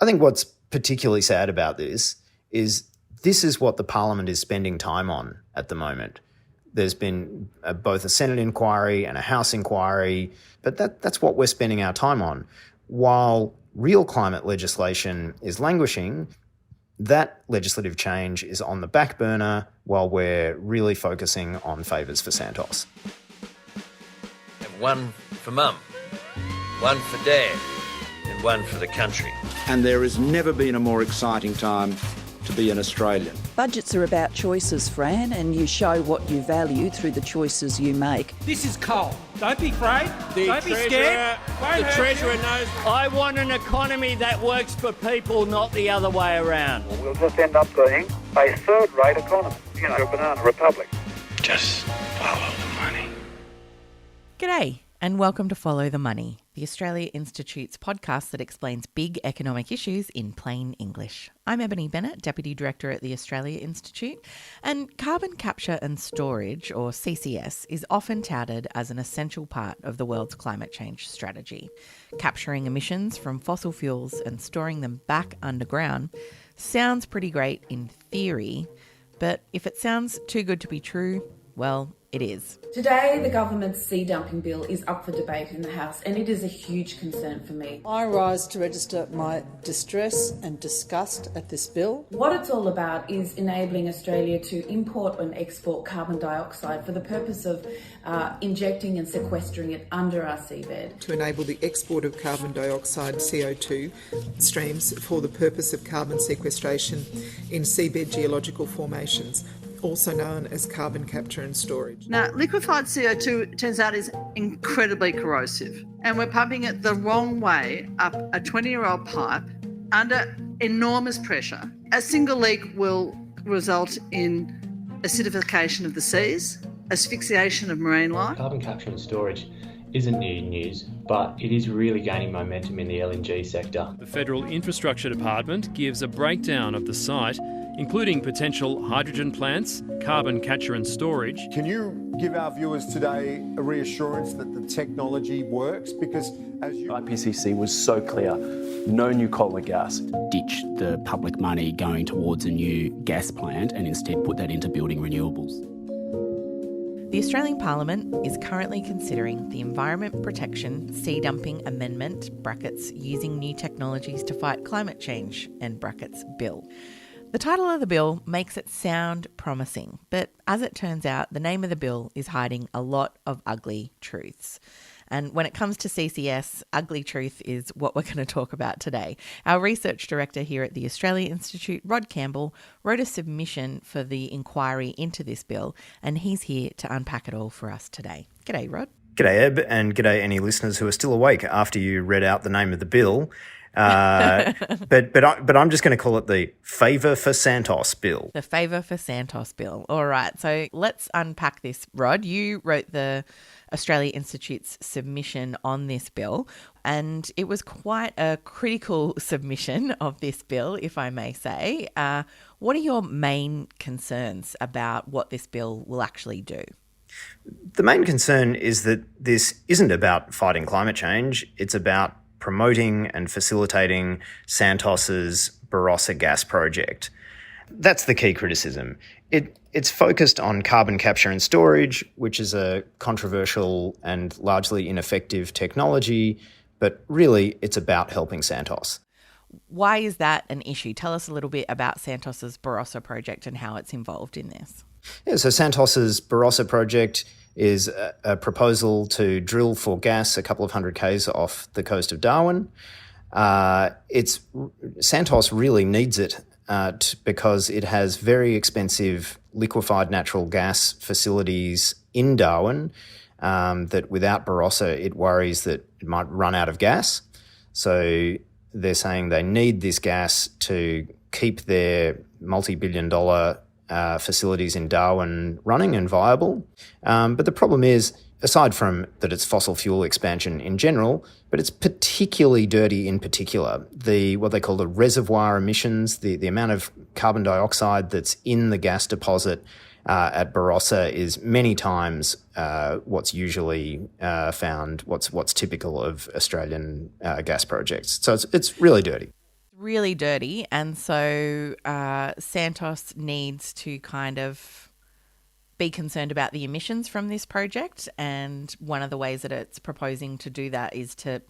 I think what's particularly sad about this is what the Parliament is spending time on at the moment. There's been both a Senate inquiry and a House inquiry, but that's what we're spending our time on. While real climate legislation is languishing, that legislative change is on the back burner while we're really focusing on favours for Santos. And one for Mum, one for Dad, and one for the country. And there has never been a more exciting time to be an Australian. Budgets are about choices, Fran, and you show what you value through the choices you make. This is coal. Don't be afraid. Don't be scared. The Treasurer knows. I want an economy that works for people, not the other way around. We'll just end up being a third-rate economy, a banana republic. Just follow the money. G'day, and welcome to Follow the Money, the Australia Institute's podcast that explains big economic issues in plain English. I'm Ebony Bennett, Deputy Director at the Australia Institute, and carbon capture and storage, or CCS, is often touted as an essential part of the world's climate change strategy. Capturing emissions from fossil fuels and storing them back underground sounds pretty great in theory, but if it sounds too good to be true, well, it is. Today, the government's sea dumping bill is up for debate in the House, and it is a huge concern for me. I rise to register my distress and disgust at this bill. What it's all about is enabling Australia to import and export carbon dioxide for the purpose of injecting and sequestering it under our seabed. To enable the export of carbon dioxide, CO2 streams for the purpose of carbon sequestration in seabed geological formations, also known as carbon capture and storage. Now, liquefied CO2, it turns out, is incredibly corrosive, and we're pumping it the wrong way up a 20-year-old pipe under enormous pressure. A single leak will result in acidification of the seas, asphyxiation of marine life. Carbon capture and storage isn't new news, but it is really gaining momentum in the LNG sector. The Federal Infrastructure Department gives a breakdown of the site, including potential hydrogen plants, carbon capture and storage. Can you give our viewers today a reassurance that the technology works? Because as you... IPCC was so clear, no new coal or gas. Ditch the public money going towards a new gas plant and instead put that into building renewables. The Australian Parliament is currently considering the Environment Protection Sea Dumping Amendment (brackets using new technologies to fight climate change) and brackets bill. The title of the bill makes it sound promising, but as it turns out, the name of the bill is hiding a lot of ugly truths. And when it comes to CCS, ugly truth is what we're going to talk about today. Our research director here at the Australia Institute, Rod Campbell, wrote a submission for the inquiry into this bill, and he's here to unpack it all for us today. G'day, Rod. G'day, Eb, and g'day any listeners who are still awake after you read out the name of the bill. But I'm just going to call it the Favour for Santos bill. The Favour for Santos bill. All right, so let's unpack this. Rod, you wrote the Australia Institute's submission on this bill, and it was quite a critical submission of this bill, if I may say. What are your main concerns about what this bill will actually do? The main concern is that this isn't about fighting climate change. It's about promoting and facilitating Santos's Barossa gas project. That's the key criticism. It's focused on carbon capture and storage, which is a controversial and largely ineffective technology, but really it's about helping Santos. Why is that an issue? Tell us a little bit about Santos's Barossa project and how it's involved in this. Yeah, so Santos's Barossa project is a proposal to drill for gas a couple of hundred k's off the coast of Darwin. Santos really needs it because it has very expensive liquefied natural gas facilities in Darwin that without Barossa it worries that it might run out of gas. So they're saying they need this gas to keep their multi-billion-dollar facilities in Darwin running and viable. But the problem is, aside from that it's fossil fuel expansion in general, but it's particularly dirty in particular. What they call the reservoir emissions, the amount of carbon dioxide that's in the gas deposit at Barossa is many times what's usually found, what's typical of Australian gas projects. So it's really dirty. Really dirty, and so Santos needs to kind of be concerned about the emissions from this project, and one of the ways that it's proposing to do that is to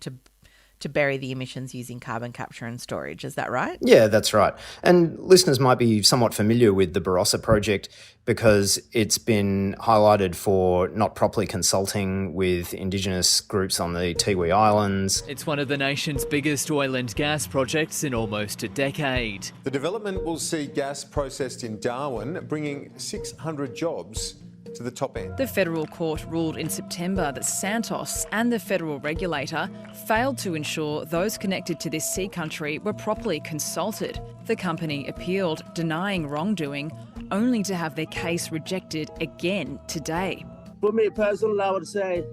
bury the emissions using carbon capture and storage. Is that right? Yeah, that's right. And listeners might be somewhat familiar with the Barossa project because it's been highlighted for not properly consulting with Indigenous groups on the Tiwi Islands. It's one of the nation's biggest oil and gas projects in almost a decade. The development will see gas processed in Darwin, bringing 600 jobs to the top end. The federal court ruled in September that Santos and the federal regulator failed to ensure those connected to this sea country were properly consulted. The company appealed, denying wrongdoing, only to have their case rejected again today. For me personally, I would say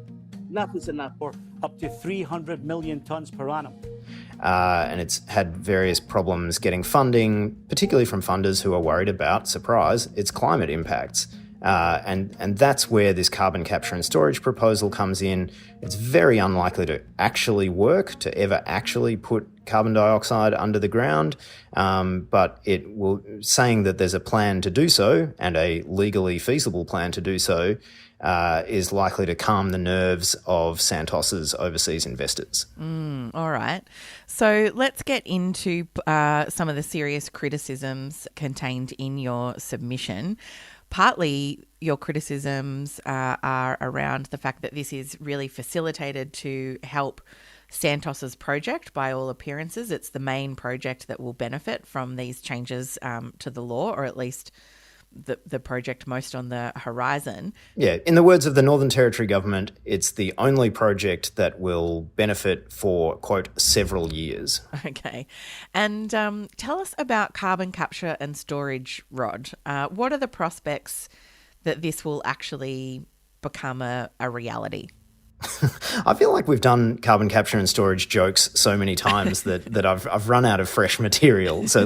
enough is enough. For up to 300 million tonnes per annum. And it's had various problems getting funding, particularly from funders who are worried about, surprise, its climate impacts. And that's where this carbon capture and storage proposal comes in. It's very unlikely to actually work, to ever actually put carbon dioxide under the ground, but it will, saying that there's a plan to do so, and a legally feasible plan to do so, is likely to calm the nerves of Santos's overseas investors. All right. So let's get into some of the serious criticisms contained in your submission. Partly your criticisms are around the fact that this is really facilitated to help Santos's project by all appearances. It's the main project that will benefit from these changes to the law, or at least the project most on the horizon. Yeah, in the words of the Northern Territory government, it's the only project that will benefit for, quote, several years. Okay. And tell us about carbon capture and storage, Rod. What are the prospects that this will actually become a reality? I feel like we've done carbon capture and storage jokes so many times that I've run out of fresh material. So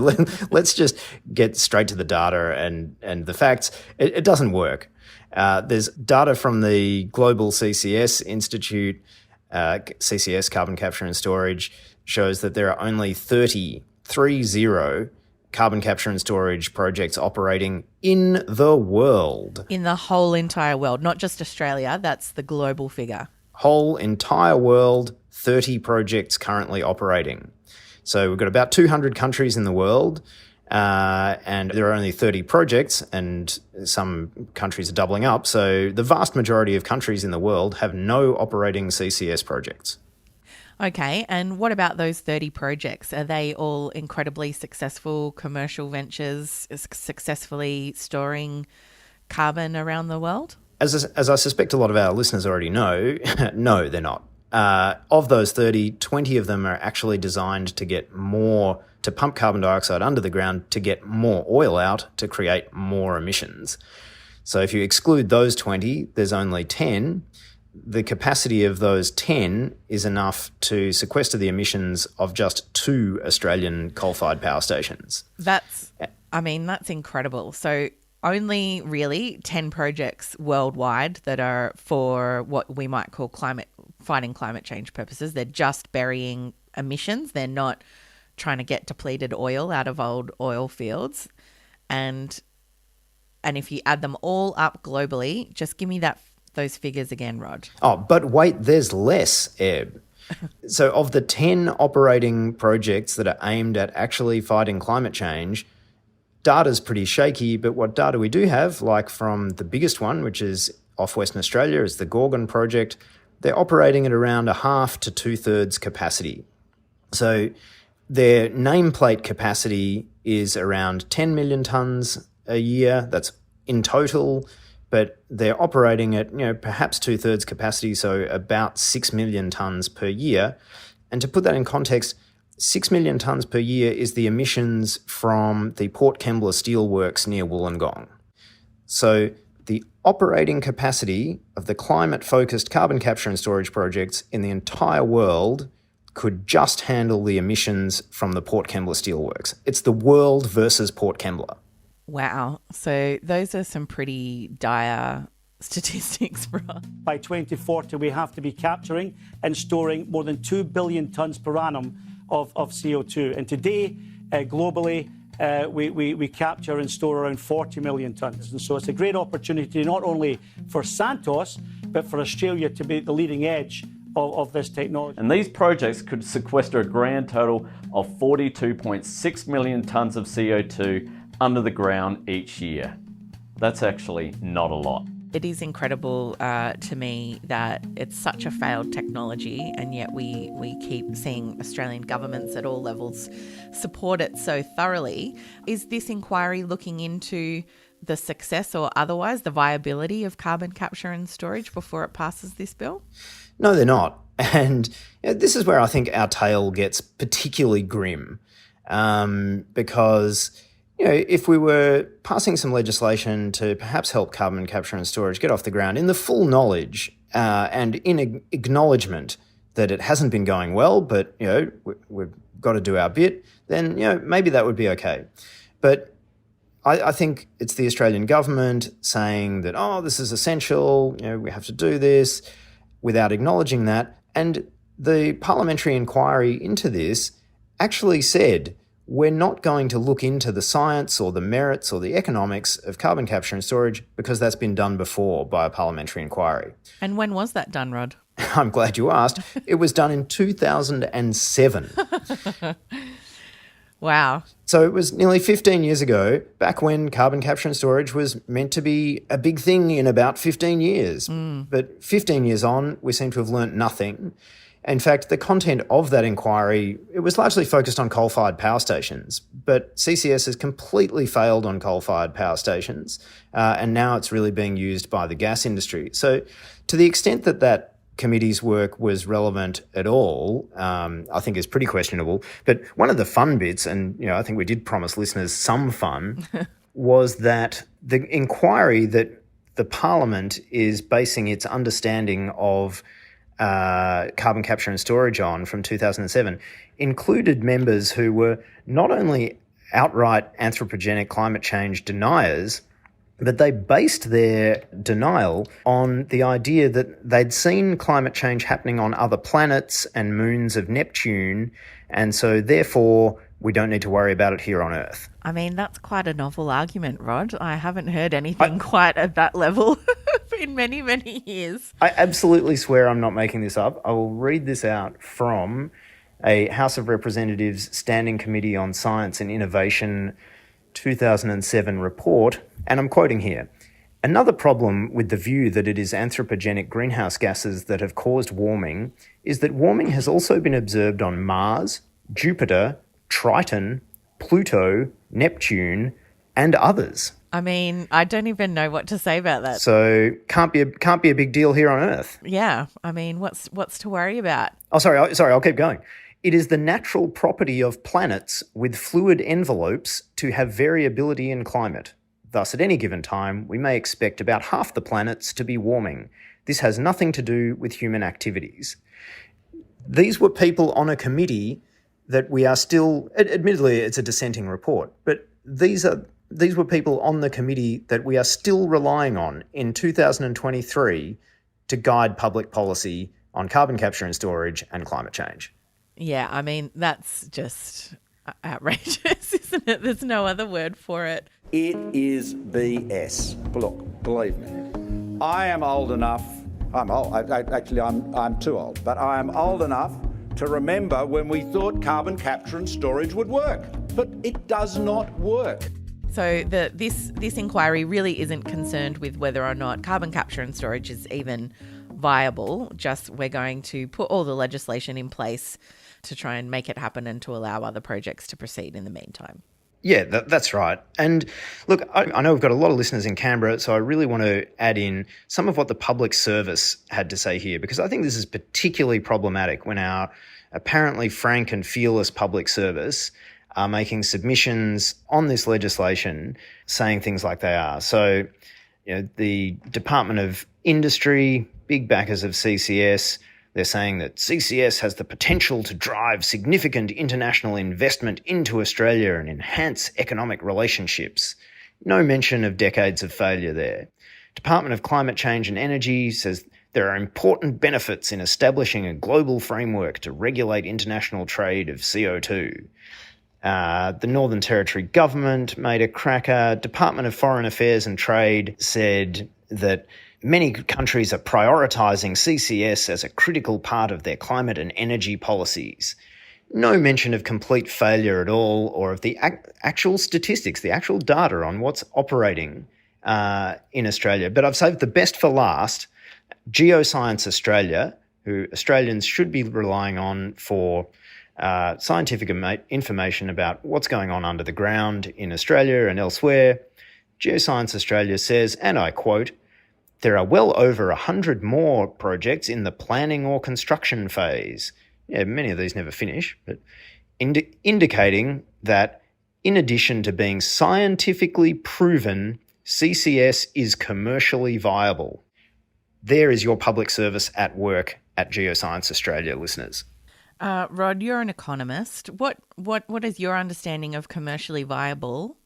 let's just get straight to the data and the facts. It doesn't work. There's data from the Global CCS Institute, CCS, Carbon Capture and Storage, shows that there are only 30 carbon capture and storage projects operating in the world. In the whole entire world, not just Australia. That's the global figure. Whole entire world, 30 projects currently operating. So we've got about 200 countries in the world, and there are only 30 projects, and some countries are doubling up. So the vast majority of countries in the world have no operating CCS projects. Okay, and what about those 30 projects? Are they all incredibly successful commercial ventures successfully storing carbon around the world? As I suspect a lot of our listeners already know, no, they're not. Of those 30, 20 of them are actually designed to pump carbon dioxide under the ground to get more oil out to create more emissions. So if you exclude those 20, there's only 10. The capacity of those 10 is enough to sequester the emissions of just 2 Australian coal-fired power stations. That's incredible. So only really 10 projects worldwide that are for what we might call fighting climate change purposes. They're just burying emissions. They're not trying to get depleted oil out of old oil fields. And if you add them all up globally, just give me those figures again, Rod. Oh, but wait, there's less, Eb. So of the 10 operating projects that are aimed at actually fighting climate change, data's pretty shaky, but what data we do have, like from the biggest one, which is off Western Australia, is the Gorgon project, they're operating at around 1/2 to 2/3 capacity. So their nameplate capacity is around 10 million tonnes a year. That's in total, but they're operating at, perhaps 2/3 capacity, so about 6 million tonnes per year. And to put that in context, 6 million tonnes per year is the emissions from the Port Kembla steelworks near Wollongong. So the operating capacity of the climate-focused carbon capture and storage projects in the entire world could just handle the emissions from the Port Kembla steelworks. It's the world versus Port Kembla. Wow. So those are some pretty dire statistics, bro. By 2040, we have to be capturing and storing more than 2 billion tonnes per annum of CO2. And today, globally, we capture and store around 40 million tonnes. And so it's a great opportunity not only for Santos, but for Australia to be at the leading edge of this technology. And these projects could sequester a grand total of 42.6 million tonnes of CO2 under the ground each year. That's actually not a lot. It is incredible to me that it's such a failed technology, and yet we keep seeing Australian governments at all levels support it so thoroughly. Is this inquiry looking into the success or otherwise the viability of carbon capture and storage before it passes this bill? No, they're not. And this is where I think our tale gets particularly grim, because if we were passing some legislation to perhaps help carbon capture and storage get off the ground in the full knowledge and in acknowledgement that it hasn't been going well, but we've got to do our bit, then maybe that would be okay. But I think it's the Australian government saying that, this is essential, we have to do this, without acknowledging that. And the parliamentary inquiry into this actually said, we're not going to look into the science or the merits or the economics of carbon capture and storage because that's been done before by a parliamentary inquiry. And when was that done, Rod? I'm glad you asked. It was done in 2007. Wow. So it was nearly 15 years ago, back when carbon capture and storage was meant to be a big thing in about 15 years. But 15 years on, we seem to have learnt nothing. In fact, the content of that inquiry, it was largely focused on coal-fired power stations, but CCS has completely failed on coal-fired power stations, and now it's really being used by the gas industry. So to the extent that that committee's work was relevant at all, I think is pretty questionable. But one of the fun bits, and I think we did promise listeners some fun, was that the inquiry that the Parliament is basing its understanding of carbon capture and storage on from 2007 included members who were not only outright anthropogenic climate change deniers, but they based their denial on the idea that they'd seen climate change happening on other planets and moons of Neptune, and so therefore we don't need to worry about it here on Earth. I mean, that's quite a novel argument, Rod. I haven't heard anything quite at that level in many, many years. I absolutely swear I'm not making this up. I will read this out from a House of Representatives Standing Committee on Science and Innovation 2007 report, and I'm quoting here. Another problem with the view that it is anthropogenic greenhouse gases that have caused warming is that warming has also been observed on Mars, Jupiter, Triton, Pluto, Neptune, and others. I mean, I don't even know what to say about that. So can't be a big deal here on Earth. Yeah, I mean, what's to worry about? Oh, sorry, I'll keep going. It is the natural property of planets with fluid envelopes to have variability in climate. Thus, at any given time, we may expect about half the planets to be warming. This has nothing to do with human activities. These were people on a committee that we are still, admittedly it's a dissenting report, but these were people on the committee that we are still relying on in 2023 to guide public policy on carbon capture and storage and climate change. Yeah, I mean, that's just outrageous, isn't it? There's no other word for it. It is BS. Look, believe me, I am old enough. I'm old. I'm too old, but I am old enough to remember when we thought carbon capture and storage would work, but it does not work. So this inquiry really isn't concerned with whether or not carbon capture and storage is even viable. Just we're going to put all the legislation in place to try and make it happen and to allow other projects to proceed in the meantime. Yeah, that's right. And look, I know we've got a lot of listeners in Canberra, so I really want to add in some of what the public service had to say here, because I think this is particularly problematic when our apparently frank and fearless public service are making submissions on this legislation saying things like they are. So, the Department of Industry, big backers of CCS, they're saying that CCS has the potential to drive significant international investment into Australia and enhance economic relationships. No mention of decades of failure there. Department of Climate Change and Energy says There are important benefits in establishing a global framework to regulate international trade of CO2. The Northern Territory government made a cracker. Department of Foreign Affairs and Trade said that many countries are prioritising CCS as a critical part of their climate and energy policies. No mention of complete failure at all, or of the actual statistics, the actual data on what's operating in Australia. But I've saved the best for last. Geoscience Australia, who Australians should be relying on for scientific information about what's going on under the ground in Australia and elsewhere. Geoscience Australia says, and I quote, "There are well over 100 more projects in the planning or construction phase." Yeah, many of these never finish, but indicating that in addition to being scientifically proven, CCS is commercially viable. There is your public service at work at Geoscience Australia, listeners. Rod, you're an economist. What is your understanding of commercially viable,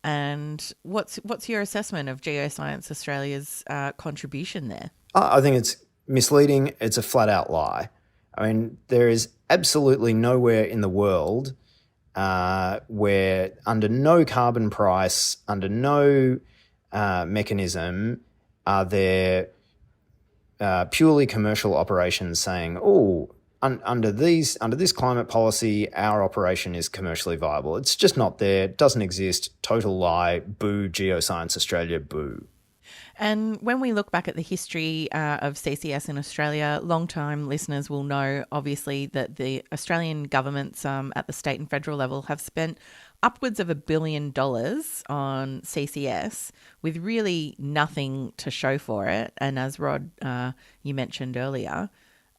and what's your assessment of Geoscience Australia's contribution there? I think it's misleading. It's a flat-out lie. I mean, there is absolutely nowhere in the world where, under no carbon price, under no mechanism, are there purely commercial operations saying, "Oh, under this climate policy, our operation is commercially viable." It's just not there. It doesn't exist. Total lie. Boo, Geoscience Australia. Boo. And when we look back at the history of CCS in Australia, long-time listeners will know, obviously, that the Australian governments at the state and federal level have spent upwards of $1 billion on CCS with really nothing to show for it. And as Rod, you mentioned earlier,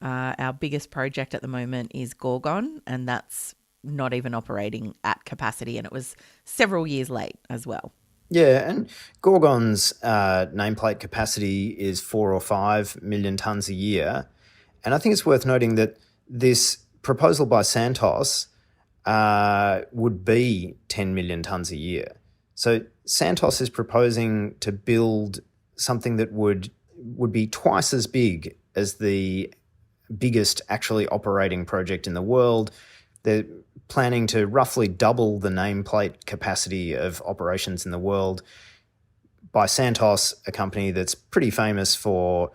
our biggest project at the moment is Gorgon, and that's not even operating at capacity, and it was several years late as well. Yeah, and Gorgon's nameplate capacity is 4 or 5 million tonnes a year. And I think it's worth noting that this proposal by Santos would be 10 million tonnes a year. So Santos is proposing to build something that would be twice as big as the biggest actually operating project in the world. They're planning to roughly double the nameplate capacity of operations in the world by Santos, a company that's pretty famous for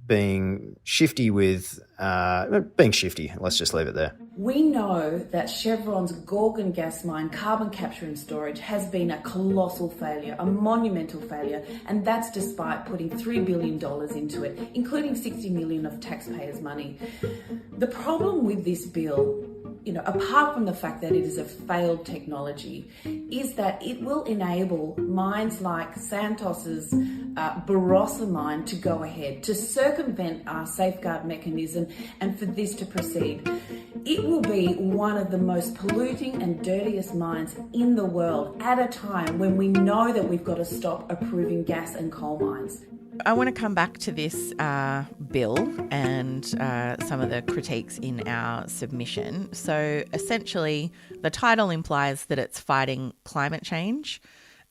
being shifty with being shifty. Let's just leave it there. We know that Chevron's Gorgon gas mine, carbon capture and storage, has been a colossal failure, a monumental failure, and that's despite putting $3 billion into it, including $60 million of taxpayers' money. The problem with this bill, apart from the fact that it is a failed technology, is that it will enable mines like Santos's Barossa mine to go ahead, to circumvent our safeguard mechanism, and for this to proceed. It will be one of the most polluting and dirtiest mines in the world at a time when we know that we've got to stop approving gas and coal mines. I want to come back to this bill and some of the critiques in our submission. So essentially, the title implies that it's fighting climate change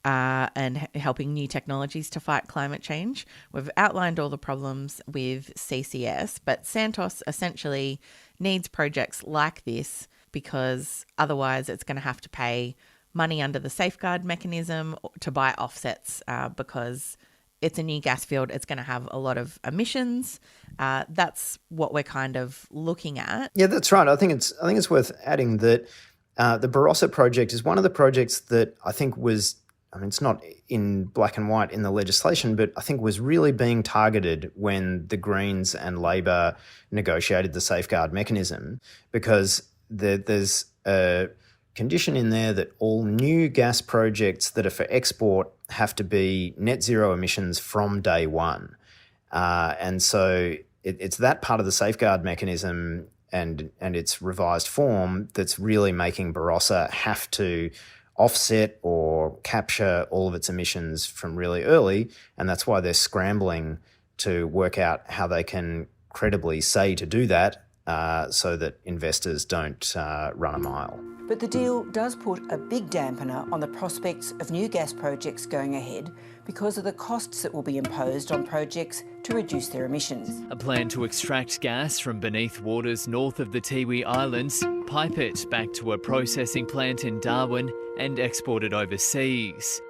and helping new technologies to fight climate change. We've outlined all the problems with CCS, but Santos essentially needs projects like this because otherwise it's going to have to pay money under the safeguard mechanism to buy offsets because it's a new gas field. It's going to have a lot of emissions. That's what we're kind of looking at. Yeah, that's right. I think it's worth adding that the Barossa project is one of the projects that I think was, it's not in black and white in the legislation, but I think was really being targeted when the Greens and Labor negotiated the safeguard mechanism, because there's a condition in there that all new gas projects that are for export have to be net zero emissions from day one. And so it's that part of the safeguard mechanism and its revised form that's really making Barossa have to offset or capture all of its emissions from really early, and that's why they're scrambling to work out how they can credibly say to do that so that investors don't run a mile. But the deal does put a big dampener on the prospects of new gas projects going ahead because of the costs that will be imposed on projects to reduce their emissions. A plan to extract gas from beneath waters north of the Tiwi Islands, pipe it back to a processing plant in Darwin and export it overseas.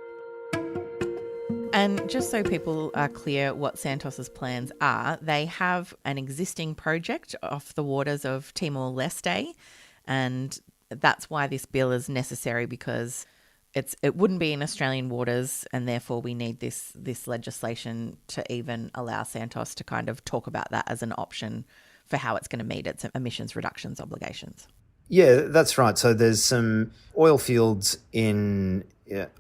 And just so people are clear what Santos's plans are, they have an existing project off the waters of Timor-Leste, and that's why this bill is necessary, because it wouldn't be in Australian waters, and therefore we need this legislation to even allow Santos to kind of talk about that as an option for how it's going to meet its emissions reductions obligations. Yeah, that's right. So there's some oil fields in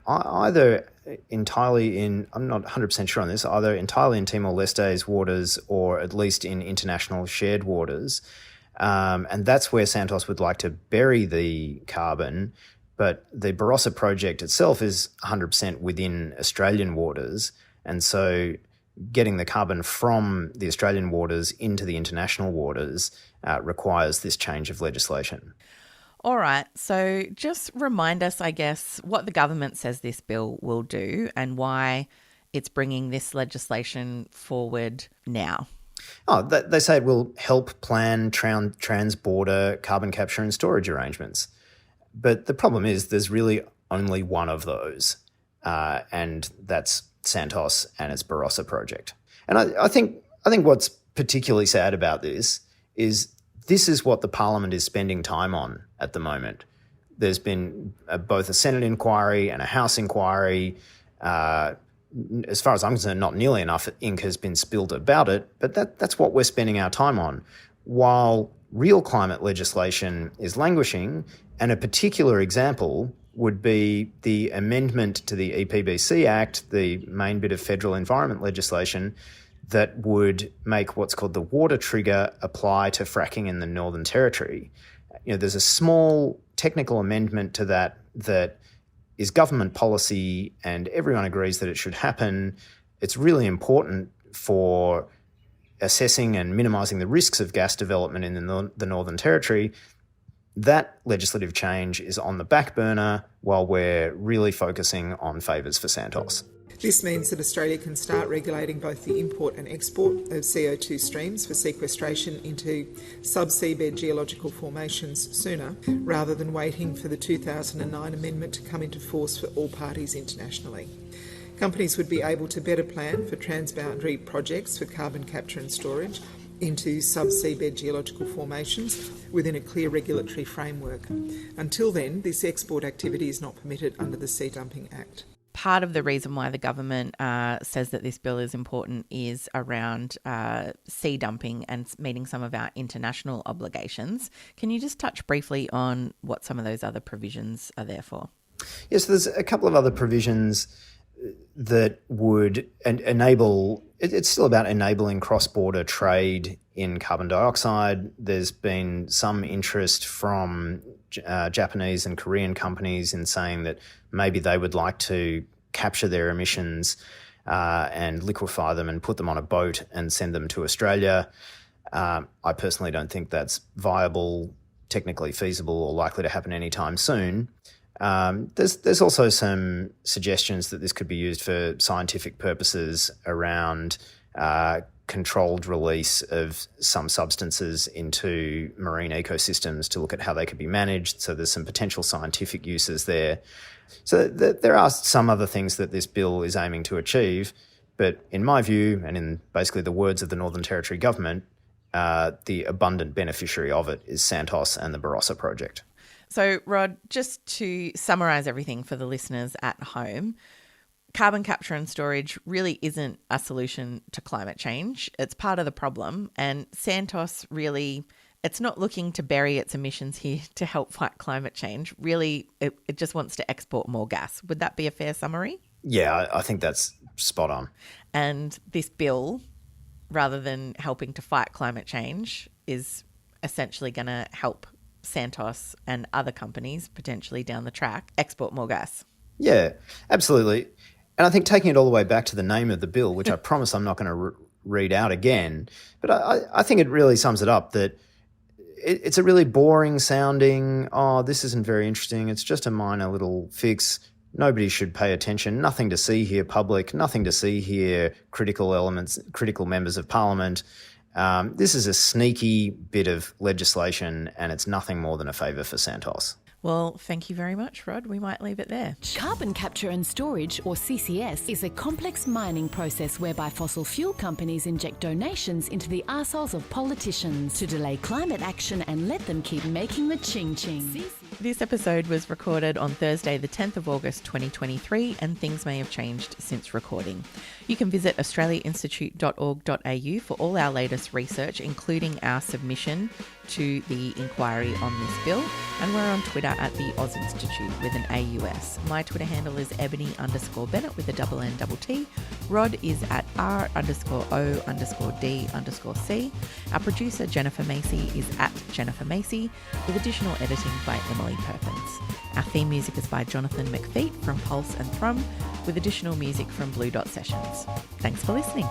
either entirely in, I'm not 100% sure on this, either entirely in Timor-Leste's waters or at least in international shared waters. And that's where Santos would like to bury the carbon. But the Barossa project itself is 100% within Australian waters. And so getting the carbon from the Australian waters into the international waters requires this change of legislation. All right, so just remind us, I guess, what the government says this bill will do and why it's bringing this legislation forward now. Oh, they say it will help plan trans-border carbon capture and storage arrangements. But the problem is there's really only one of those, and that's Santos and its Barossa project. And I think what's particularly sad about this is what the Parliament is spending time on at the moment. There's been both a Senate inquiry and a House inquiry. As far as I'm concerned, not nearly enough ink has been spilled about it, but that's what we're spending our time on. While real climate legislation is languishing, and a particular example would be the amendment to the EPBC Act, the main bit of federal environment legislation, that would make what's called the water trigger apply to fracking in the Northern Territory. There's a small technical amendment to that is government policy, and everyone agrees that it should happen. It's really important for assessing and minimising the risks of gas development in the Northern Territory. That legislative change is on the back burner while we're really focusing on favours for Santos. This means that Australia can start regulating both the import and export of CO2 streams for sequestration into sub-seabed geological formations sooner, rather than waiting for the 2009 amendment to come into force for all parties internationally. Companies would be able to better plan for transboundary projects for carbon capture and storage into sub-seabed geological formations within a clear regulatory framework. Until then, this export activity is not permitted under the Sea Dumping Act. Part of the reason why the government says that this bill is important is around sea dumping and meeting some of our international obligations. Can you just touch briefly on what some of those other provisions are there for? Yes, there's a couple of other provisions that would enable, it's still about enabling cross-border trade in carbon dioxide. There's been some interest from Japanese and Korean companies in saying that maybe they would like to capture their emissions and liquefy them and put them on a boat and send them to Australia. I personally don't think that's viable, technically feasible, or likely to happen anytime soon. There's also some suggestions that this could be used for scientific purposes around controlled release of some substances into marine ecosystems to look at how they could be managed. So there's some potential scientific uses there. So there are some other things that this bill is aiming to achieve. But in my view, and in basically the words of the Northern Territory government, the abundant beneficiary of it is Santos and the Barossa project. So, Rod, just to summarise everything for the listeners at home, carbon capture and storage really isn't a solution to climate change. It's part of the problem. And Santos really, it's not looking to bury its emissions here to help fight climate change. Really, it just wants to export more gas. Would that be a fair summary? Yeah, I think that's spot on. And this bill, rather than helping to fight climate change, is essentially going to help Santos and other companies potentially down the track export more gas. Yeah, absolutely. And I think taking it all the way back to the name of the bill, which I promise I'm not going to read out again, but I think it really sums it up, that it's a really boring sounding, this isn't very interesting, it's just a minor little fix. Nobody should pay attention. Nothing to see here, public. Nothing to see here, critical elements, critical members of parliament. This is a sneaky bit of legislation, and it's nothing more than a favour for Santos. Well, thank you very much, Rod. We might leave it there. Carbon capture and storage, or CCS, is a complex mining process whereby fossil fuel companies inject donations into the arseholes of politicians to delay climate action and let them keep making the ching-ching. This episode was recorded on Thursday, the 10th of August 2023, and things may have changed since recording. You can visit australiainstitute.org.au for all our latest research, including our submission to the inquiry on this bill, and we're on Twitter at the Oz Institute with an AUS. My Twitter handle is Ebony_Bennett with a N_T. Rod is at R_O_D_C. Our producer Jennifer Macy is at Jennifer Macy, with additional editing by Emily Perkins. Our theme music is by Jonathan McFeet from Pulse and Thrum, with additional music from Blue Dot Sessions. Thanks for listening.